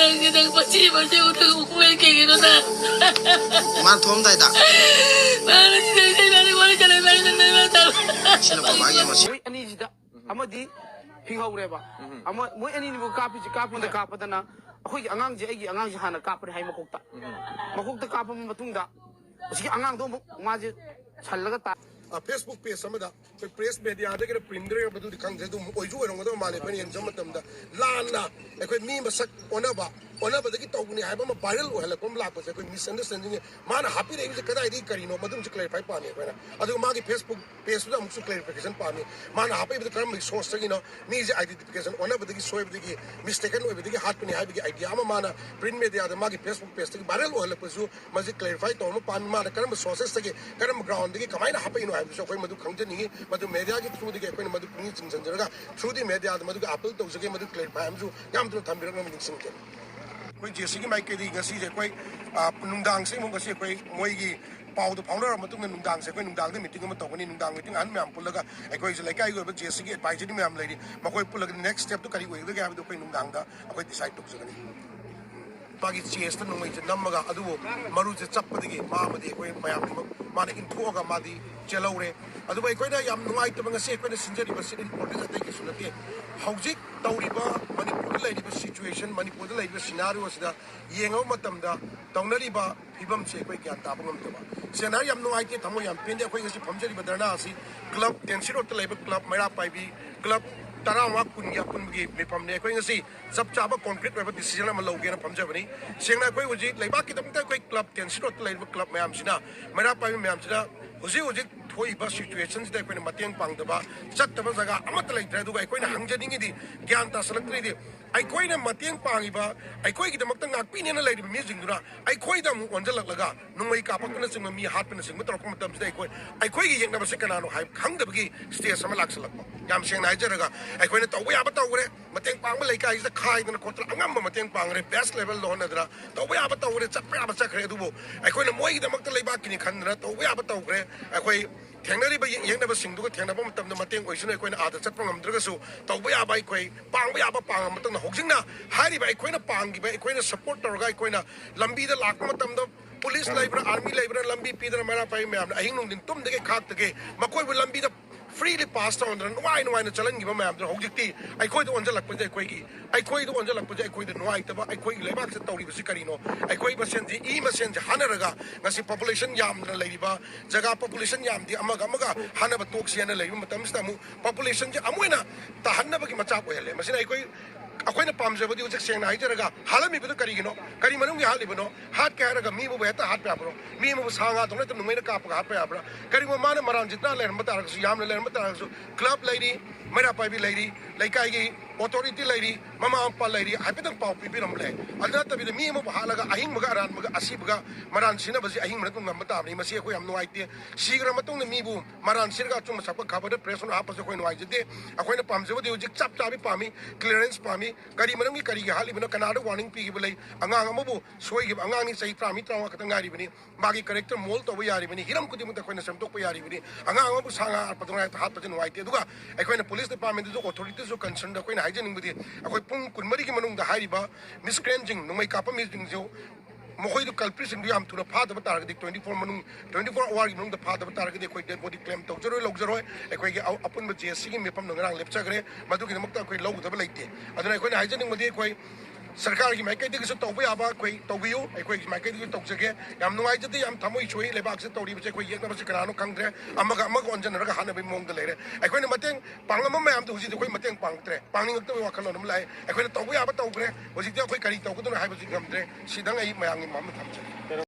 그냥 버티지 마세요. 고개 깨기로다. 만 톰다이다. 나는 진짜 세상에 머리카락이 많이 난다. 신호 봐봐요, 뭐. 아니지다. 아마디 핑하우래봐. 아마 뭐 아니니고 카피인데 카파다나. 거기 안강지 애기 안강지 하나 카프리 하이 먹었다. 먹었다 카프면 맞둥다. 지금 안강도 맞지 살라갔다. Facebook page amada press media da print re badu dikang je dum oiju erong da male pani en jam tam da lana ekoi mi masak onaba da ki tawni hai ba ma viral ohala kom la pa se koi misunderstanding man happy re je kada idi karino madum je clarify pa ne ba adu ma ki Facebook page da muksu clarification pa ne man happy bi karam source ta no mi je identification onaba da ki soy bi ki mistaken oy bi ki hat pani hai bi ki idea ama mana print media da ma ki Facebook page ta viral ohala pa su ma je clarify to ma pa ma da karam sources ta ki karam ground ki kamai na happy no so koi madu khongjang madu media ki through the koi madu puni chingjanjaraga through the media madu apple to jage madu clarify amju yam to thambira ngam ningsing ke koi jesi ki mai ke di ngasi je koi nungdang se mo ngasi koi moi gi pau do founder matung nungdang se koi nungdang de meeting ma to ni nungdang meeting an myam pulaga koi je lai kai go jesi ki advisory myam lai ma koi pulaga next step to kari go ga ga do koi nungdang da koi decide to jagani pagi ches to nungmai je namaga adu maru je chappadigi ma madi koi mayam mana inthoga madi chelore adu bai koi da yam nungai to banga se koi da sinjari ba sin important ate ki sunate haujik tawriba manipur lai riba situation manipur lai riba scenario sida yengo matam da tawnari ba phibam se koi kya ta bangam to ba scenario yam nungai te thamo yam pende koi ngasi phamjari ba darna asi club tensiro to lai ba club maira pai bi club tarawa kunya kungi mipam ne koi ngasi sab chaba concrete ba decision ma loge na phamja bani sengna koi uji laiba ki tamta koi club tensiro to lai ba club mayam sina maira pai mayam sina uji thoi ba situations de koi mateng pang da ba chat ba jaga amat lai tra du koi na hangjani ngi di gyan ta salakri di ai koi na mateng pangi ba ai koi ki damak ta ngak pi ne na lai di mi jing dura ai koi da mu onjal laga nungmai ka pak na sing mi hat na sing ma tor ko matam sai koi ai koi gi yeng na ba se kana no hai khang da gi stage sama lak salak yam seng nai jaraga ai koi na taw ya ba taw gre mateng pang ba lai kai da khai da ko tra angam ba mateng pang re best level lo na dra taw ya ba taw gre chap ya ba chakre du bo ai koi na moi gi damak ta lai ba ki ni khan na taw ya ba taw gre ai koi thengari ba yeng na ba sing du ko thengna ba matam da mateng oi suna koi na ada chat pangam dra su taw ya ba koi pang ba ya ba pang matam na hoksing na hari ba koi na pang gi ba koi na support tor ga koi na lambi da lak matam da police labor army labor lambi pi da mara pai me ahing nong din tum de ke khak de ke makoi bu lambi da freely passed on the why na chalan gi ba me am da hojikti ai koi do onjal lak pa jai koi gi ai koi do onjal lak pa jai koi de no ai ta ba ai koi lebak se tawri ba si kari no ai koi ba sen ji I ma sen ji hanaraga ngasi population yam na lai ba jaga population yam di amaga hana ba tok sian na lai matam sta mu population ji amoina ta hanna ba gi macha ko hele masina ai koi akwai na pam jabadi ujak seng na hai jaraga halami bu kari gino kari manung gi hali bano hat ka raga mi bu beta hat pa bro mi mu sanga to na to ngai na ka pa hat pa bra kari mo mana maran jitna le mata ra su yam le mata ra su club lady mera pa bi lady lai kai gi authority lady mama ampa lady hai pedang pau pi ram le alna ta bi mi mu halaga ahing maga ran maga asi baga maran sina baji ahing mana tung mata ni masi ko yam no ai te sigra matung na mi bu maran sirga chung sa pa khabar press on apa so ko no ai jite akwai na pam jabadi ujak chap chabi pami clearance pami kari manung ki kari gi hali bino kanada warning pi gi bulai angang amabu soi gi angang ni sai trami trawa ka tangari bini magi character mol to ba yari bini hiram kudi mu ta koina sam tok pa yari bini angang amabu sanga patronga hat pa jin wai te duga ai koina police department du authority so concern da koina haijening budi akoi pung kunmari gi manung da hari ba miscreanting numai ka pa mising jo mohoi du culprit sing yam tu na pha da tar ga 24 manung 24 hour gi manung da pha da tar ga koi dead body claim to jero log jero koi gi apun ba je sing me pam nang lepcha gre madu gi makta koi log da ba laite aduna koi na haijening budi koi सरकार की माइकई दिग से तौब याबा कोई तौबियो अखोई माइकई दिग तौजगे याम नुंगाई जदि याम थमोई छोई लेबाक से तौरी बचे कोई येकना बसे कनानो खंगद्रे अमगा ओनजनरगा हाना बे मोंग लेरे अखोइना मतेंग पांगम मयाम तो हुजी कोई मतेंग पांगत्रे पांगनिंग तो वाखन नम लाइ अखोइना तौब याबा तौग्रे हुजी अखोई करी तौगदुना हाइबजि गमद्रे सिदंग आई मयांग माम थमजे